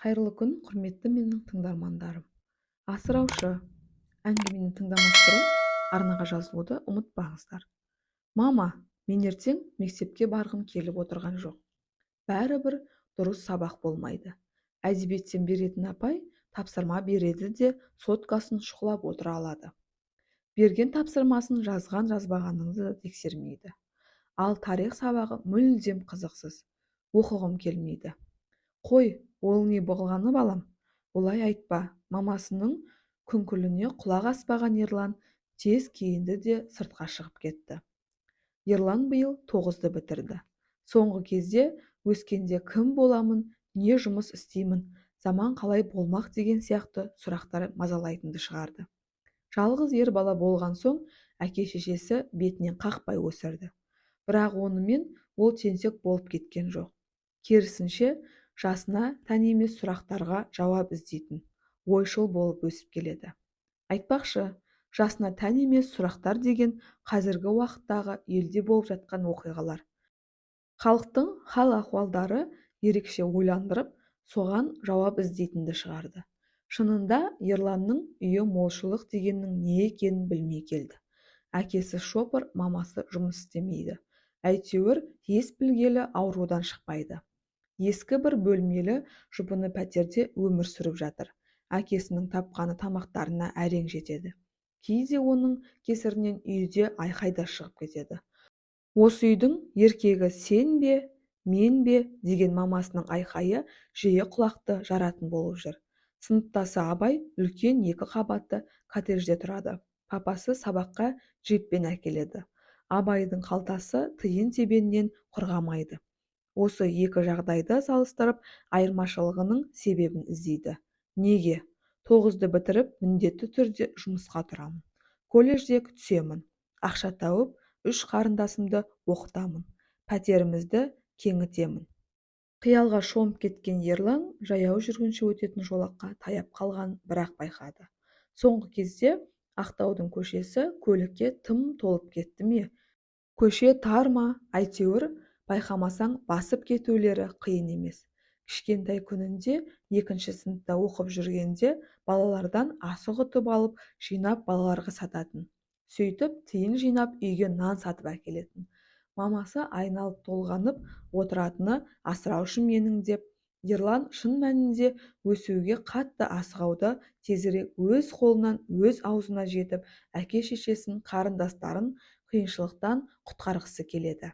Қайырлы күн, құрметті менің тыңдармандарым. Асыраушы әңгімені тыңдамас бұрын арнаға жазылуды ұмытпаңыздар. Мама, мен ертең мектепке барғым келіп отырған жоқ. Бәрібір дұрыс сабақ болмайды. Әдебиеттен беретін апай тапсырма береді де соткасын шұқылап отыра алады. Берген тапсырмасын жазбағаныңызды тексермейді. Ал тарих сабағы мүлдем қызықсыз. Оқығым келмейді. Қой, ол не болғаны балам? Олай айтпа. Мамасының күңкіліне құлақ аспаған Ерлан тез киінді де сыртқа шығып кетті. Ерлан биыл 9-ды бітірді. Соңғы кезде өскенде кім боламын, не жұмыс істеймін, заман қалай болмақ деген сияқты сұрақтар мазалайтынды шығарды. Жалғыз ер бала болған соң әке-шешесі бетінен қақпай өсірді. Бірақ онымен ол тентек болып кеткен жоқ. Керісінше, жасына тән емес сұрақтарға жауап іздейтін, ойшыл болып өсіп келеді. Айтпақшы, жасына тән емес сұрақтар деген қазіргі уақыттағы елде болып жатқан оқиғалар. Халықтың хал-ахуалдары ерекше ойландырып, соған жауап іздейтінді шығарды. Шынында Ерланның үйі молшылық дегеннің не екенін білмей келді. Әкесі шопыр, мамасы жұмыс істемейді. Әйтеуір ес білгелі аурудан шықпайды. Ескі бір бөлмелі жұпыны пәтерде өмір сүріп жатыр. Әкесінің тапқаны тамақтарына әрең жетеді. Кейде оның кесірінен үйде айқайда шығып кетеді. Осы үйдің еркегі сен бе, мен бе деген мамасының айқайы жиі құлақты жаратын болып жүр. Сыныптасы Абай үлкен 2 қабатты коттеджде тұрады. Папасы сабаққа джиппен әкеледі. Абайдың қалтасы тиын-тебеннен құрғамайды. Осы екі жағдайды салыстырып, айырмашылығының себебін іздейді. Неге? 9-ды бітіріп, міндетті түрде жұмысқа тұрамын. Колледжде түсемін. Ақша тауып, 3 қарындасымды оқытамын. Пәтерімізді кеңітемін. Қиялға шомып кеткен Ерлан жаяу жүргінші өтетін жолаққа таяп қалған бірақ байқады. Соңғы кезде Ақтаудың көшесі көлікке тым толып кетті ме? Көше тар ма? Әйтеуір байқамасаң басып кетулері қиын емес. Кішкентай күнінде 2-ші сыныпта оқып жүргенде балалардан асық ұтып алып жинап балаларға сататын. Сөйтіп тиын жинап үйге нан сатып әкелетін. Мамасы айналып толғанып отыратыны асыраушы менің деп, Ерлан шын мәнінде өсуге қатты асығауды тезірек өз қолынан өз аузына жетіп, әке-шешесін, қарындастарын қиыншылықтан құтқарғысы келеді.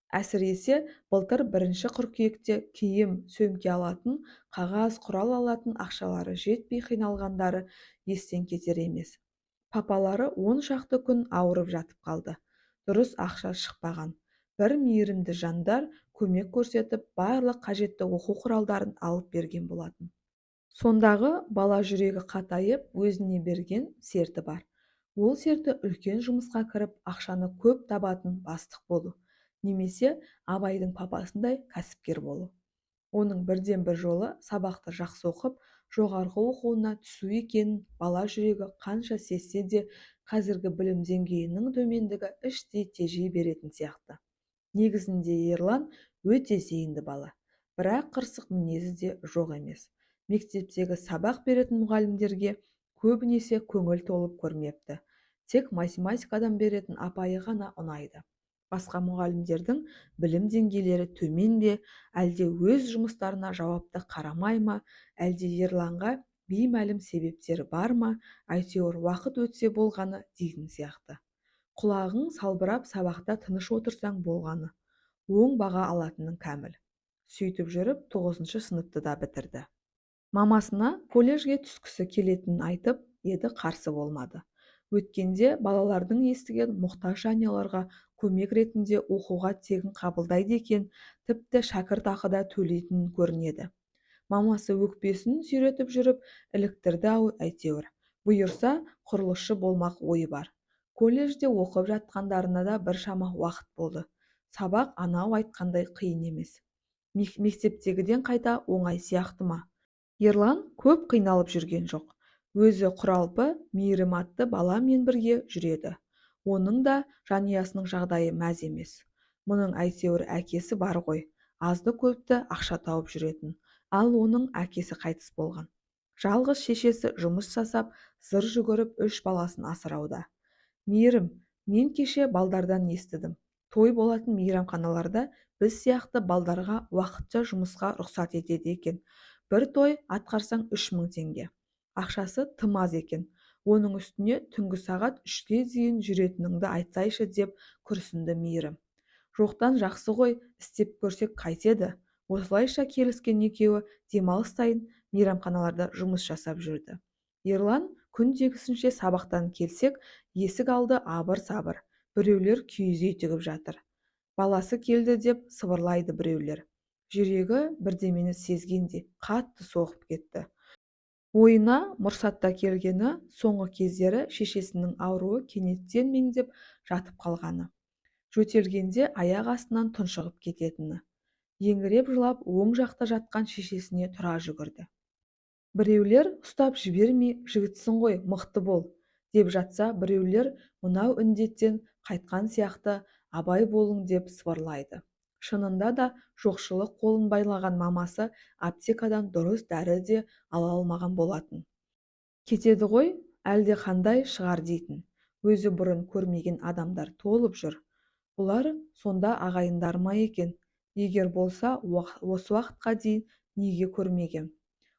Әсіресе былтыр 1-ші қыркүйекте киім, сөмке алатын, қағаз, құрал алатын ақшалары жетпей қиналғандары естен кетер емес. Папалары 10 шақты күн ауырып жатып қалды. Дұрыс ақша шықпаған. Бір мейірімді жандар көмек көрсетіп, барлық қажетті оқу құралдарын алып берген болатын. Сондағы бала жүрегі қатайып, өзіне берген серті бар. Ол серті үлкен жұмысқа кіріп, ақшаны көп табатын бастық болу, немесе Абайдың папасындай кәсіпкер болу. Оның бірден бір жолы сабақты жақсы оқып, жоғарғы оқуына түсу екенін бала жүрегі қанша сезсе де, қазіргі білім деңгейінің төмендігі іштей тежей беретін сияқты. Негізінде Ерлан өте зейінді бала, бірақ қырсық мінезі де жоқ емес. Мектептегі сабақ беретін мұғалімдерге көбінесе көңіл толып көрмепті. Тек математикадан беретін апайы ғана ұнайды. Басқа мұғалімдердің білім деңгейлері төмен бе, әлде өз жұмыстарына жауапты қарамай ма, әлде Ерланға беймәлім себептері бар ма, әйтеуір уақыт өтсе болғаны дейтін сияқты. Құлағың салбырап сабақта тыныш отырсаң болғаны, оң баға алатының кәміл. Сөйтіп жүріп 9-ші сыныпты да бітірді. Мамасына колледжге түскісі келетінін айтып еді, қарсы болмады. Өткенде балалардың естіген мұқтаж жанұяларға көмек ретінде оқуға тегін қабылдайды екен, тіпті шәкіртақы төлейтін көрінеді. Мамасы өкпесін сүйретіп жүріп, іліктірді-ау әйтеуір. Бұйырса, құрылысшы болмақ ойы бар. Колледжде оқып жатқандарына да біршама уақыт болды. Сабақ анау айтқандай қиын емес. Мектептегіден қайта оңай сияқты ма? Ерлан көп қиналып жүрген жоқ. Өзі құралпы, мейірім атты баламен бірге жүреді. Оның да жанұясының жағдайы мәз емес. Мұның әйтеуір әкесі бар ғой, азды көпті ақша тауып жүретін. ал оның әкесі қайтыс болған. Жалғыз шешесі жұмыс жасап, зыр жүгіріп 3 баласын асырауда. Мейірім, мен кеше балдардан естідім. Той болатын мейрамханаларда біз сияқты балдарға уақытша жұмысқа рұқсат етеді екен. Бір той атқарсаң 3000 теңге. Ақшасы тым аз екен. Оның үстіне түнгі сағат 3-ке дейін жүретініңді айтсайшы деп күрсінді Мейірім. Жоқтан жақсы ғой, істеп көрсек қайтеді. Осылайша келіскен екеуі демалыс сайын мейрамханаларда жұмыс жасап жүрді. Ерлан күндегісінше сабақтан келсек, есік алды абыр-сабыр. Біреулер киіз үй тігіп жатыр. Баласы келді деп сыбырлайды біреулер. Жүрегі бірдемені сезгенде қатты соғып кетті. Ойына мұрсатта келгені соңғы кездері шешесінің ауруы кенеттен меңдеп жатып қалғаны. Жөтелгенде аяқ астынан тұншығып кететіні. Еңіреп жылап оң жақта жатқан шешесіне тұра жүгірді. Біреулер ұстап жібермей, жігітсің ғой, мықты бол, деп жатса, біреулер мынау індеттен қайтқан сияқты абай болың деп сыбырлайды. Шынында да жоқшылық қолын байлаған мамасы аптекадан дұрыс дәрі де ала алмаған болатын. Кетеді ғой, әлде қандай шығар дейтін. Өзі бұрын көрмеген адамдар толып жүр. Бұлар сонда ағайындар ма екен? Егер болса, осы уақытқа дейін неге көрмеген?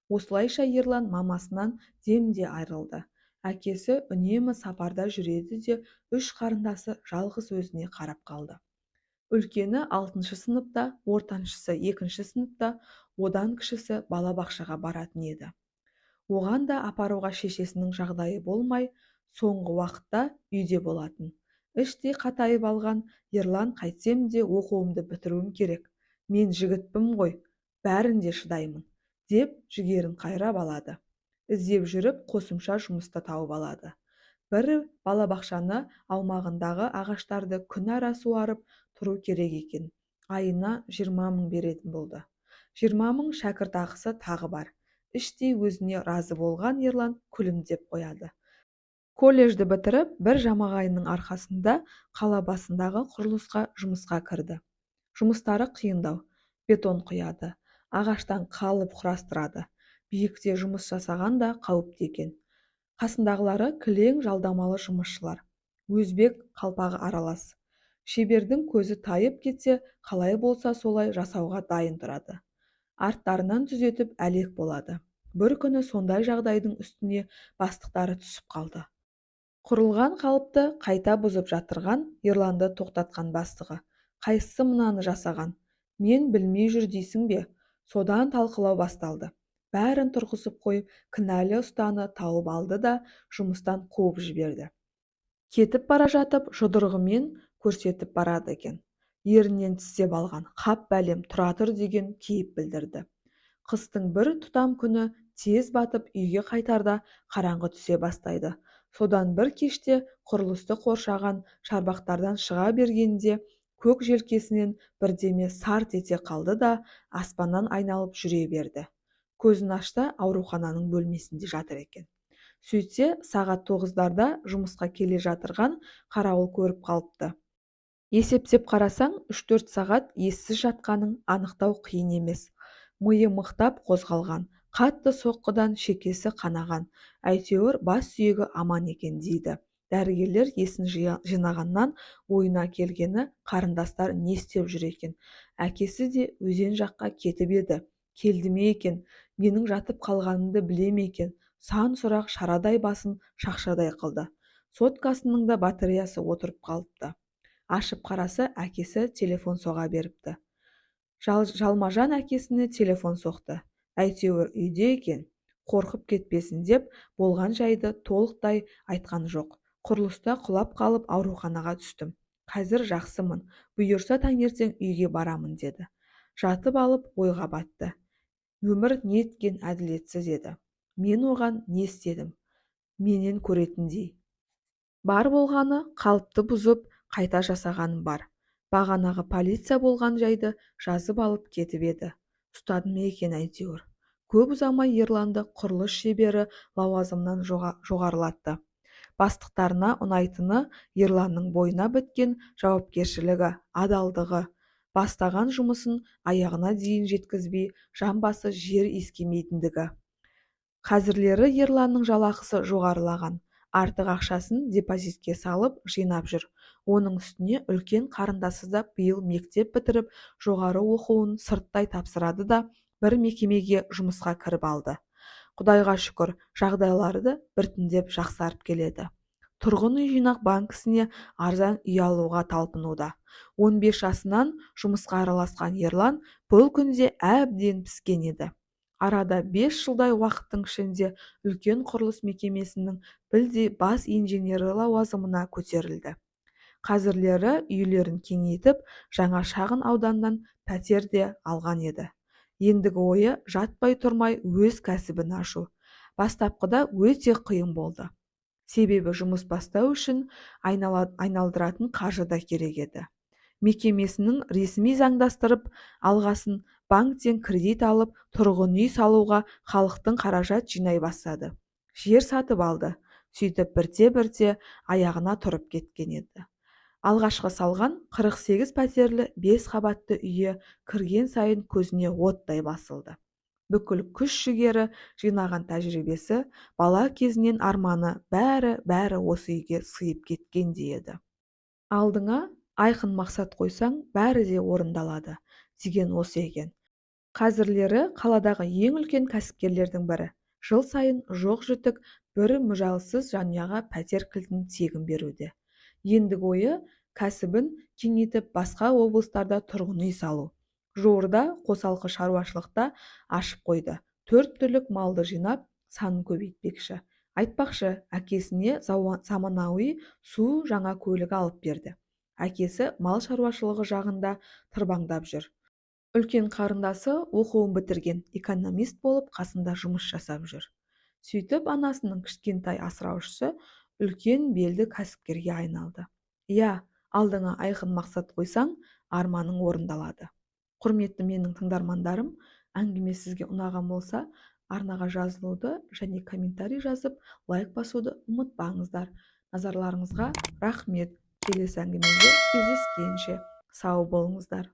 Осылайша Ерлан мамасынан демде айрылды. Әкесі үнемі сапарда жүреді де 3 қарындасы жалғыз өзіне қарап қалды. Үлкені 6-шы сыныпта, ортаншысы 2-ші сыныпта, одан кішісі балабақшаға баратын еді. Оған да апаруға шешесінің жағдайы болмай, соңғы уақытта үйде болатын. Іштей қатайып алған Ерлан қайтсем де оқуымды бітіруім керек. Мен жігітпін ғой, бәрінде шыдаймын, деп жігерін қайрап алады. Іздеп жүріп қосымша жұмыста тауып алады. Бір балабақшаны аумағындағы ағаштарды күн ара суарып тұру керек екен. Айына 20 мың беретін болды. 20 мың шәкіртақысы тағы бар. Іштей өзіне разы болған Ерлан күлімдеп қояды. Колледжді бітіріп, бір жамағайының арқасында қала басындағы құрылысқа жұмысқа кірді. Жұмыстары қиындау, бетон құяды, ағаштан қалып құрастырады. Биікте жұмыс жасаған да қауіпті екен. Қасындағылары кілең жалдамалы жұмысшылар. Өзбек қалпағы аралас. Шебердің көзі тайып кетсе, қалай болса солай жасауға дайын тұрады. Арттарынан түзетіп әлек болады. Бір күні сондай жағдайдың үстіне бастықтары түсіп қалды. Құрылған қалыпты қайта бұзып жатырған Ерланды тоқтатқан бастығы. Қайсысы мынаны жасаған? Мен білмей жүр дейсің бе? Содан талқылау басталды. Бәрін тұрғызып қойып, кінәлі ұстаны тауып алды да жұмыстан қуып жіберді. Кетіп бара жатып, жұдырығымен көрсетіп барады екен. Ерінен тістеп алған, қап бәлем, тұра тұр деген кейіп білдірді. Қыстың бір тұтам күні тез батып үйге қайтарда қараңғы түсе бастайды. Содан бір кеште құрылысты қоршаған шарбақтардан шыға бергенде көк желкесінен бірдеме сарт ете қалды да аспаннан айналып жүре берді. Көзін ашса, аурухананың бөлмесінде жатыр екен. Сөйтсе, сағат 9-дарда жұмысқа келе жатырған қарауыл көріп қалыпты. Есептеп қарасаң, 3-4 сағат ессіз жатқаның анықтау қиын емес. Миы мықтап қозғалған, қатты соққыдан шекесі қанаған, әйтеуір бас сүйегі аман екен дейді. Дәрігерлер есін жинағаннан ойына келгені қарындастар не істеп жүр екен. Әкесі де өзен жаққа кетіп еді. Келді ме екен, менің жатып қалғанымды біле ме екен? Сан сұрақ шарадай басын шақшадай қылды. Соткасының да батареясы отырып қалыпты. Ашып қарасы, әкесі телефон соға беріпті. Жалмажан әкесіне телефон соқты. Әйтеуір үйде екен. Қорқып кетпесін деп болған жайды толықтай айтқан жоқ. Құрылыста құлап қалып ауруханаға түстім. Қазір жақсымын. Бұйырса таңертең үйге барамын деді. Жатып алып ойға батты. Өмір неткен әділетсіз еді. Мен оған не істедім? Менен көретіндей. Бар болғаны қалыпты бұзып қайта жасағаным бар. Бағанағы полиция болған жайды жазып алып кетіп еді. Ұстады ма екен әйтеуір. Көп ұзамай Ерланды құрылыс шебері лауазымнан жоғарылатты. Бастықтарына ұнайтыны Ерланның бойына біткен жауапкершілігі, адалдығы. бастаған жұмысын аяғына дейін жеткізбей жан басы жер иіскемейтіндігі. Қазірлері ерланның жалақысы жоғарылаған, артық ақшасын депозитке салып жинап жүр. Оның үстіне үлкен қарындасы да биыл мектеп бітіріп, жоғары оқуын сырттай тапсырады да бір мекемеге жұмысқа кіріп алды. Құдайға шүкір, жағдайлары да біртіндеп жақсарып келеді. Тұрғын үй жинақ банкісіне арзан үй алуға талпынуда. 15 жасынан жұмысқа араласқан ерлан бұл күнде әбден піскен еді. Арада 5 жылдай уақыттың ішінде үлкен құрылыс мекемесінің білдей бас инженері лауазымына көтерілді. Қазірлері үйлерін кеңейтіп, жаңа шағын ауданнан пәтер де алған еді. Ендігі ойы жатпай тұрмай өз кәсібін ашу. Бастапқыда өте қиын болды. Себебі жұмыс бастау үшін айналдыратын қаржы да керек еді. Мекемесінің ресми заңдастырып алғасын банктен кредит алып, тұрғын үй салуға халықтың қаражат жинай бастады. Жер сатып алды. Сөйтіп бірте-бірте аяғына тұрып кеткен еді. Алғашқы салған 48 пәтерлі 5 қабатты үйі кірген сайын көзіне оттай басылды. Бүкіл күш-жігері жинаған тәжірибесі, бала кезінен арманы бәрі осы үйге сыйып кеткендей еді. Алдыңа айқын мақсат қойсаң, бәрі де орындалады деген осы екен. Қазірлері қаладағы ең үлкен кәсіпкерлердің бірі. Жыл сайын жоқ-жітік бір мүжалсыз жанұяға пәтер кілтін тегін беруде. Ендігі ойы кәсібін кеңейтіп басқа облыстарда тұрғын үй салу. Жуырда қосалқы шаруашылықта ашып қойды. 4 түлік малды жинап, санын көбейтпекші. Айтпақшы, әкесіне заманауи су жаңа көлік алып берді. Әкесі мал шаруашылығы жағында тырбаңдап жүр. Үлкен қарындасы оқуын бітірген, экономист болып қасында жұмыс жасап жүр. Сөйтіп анасының кішкентай асыраушысы үлкен белді кәсіпкерге айналды. Иә, алдыңа айқын мақсат қойсаң, арманың орындалады. Құрметті менің тыңдармандарым, әңгіме сізге ұнаған болса, арнаға жазылуды және комментарий жазып, лайк басуды ұмытпаңыздар. Назарларыңызға рахмет. Келесі әңгімеде кездескенше сау болыңыздар.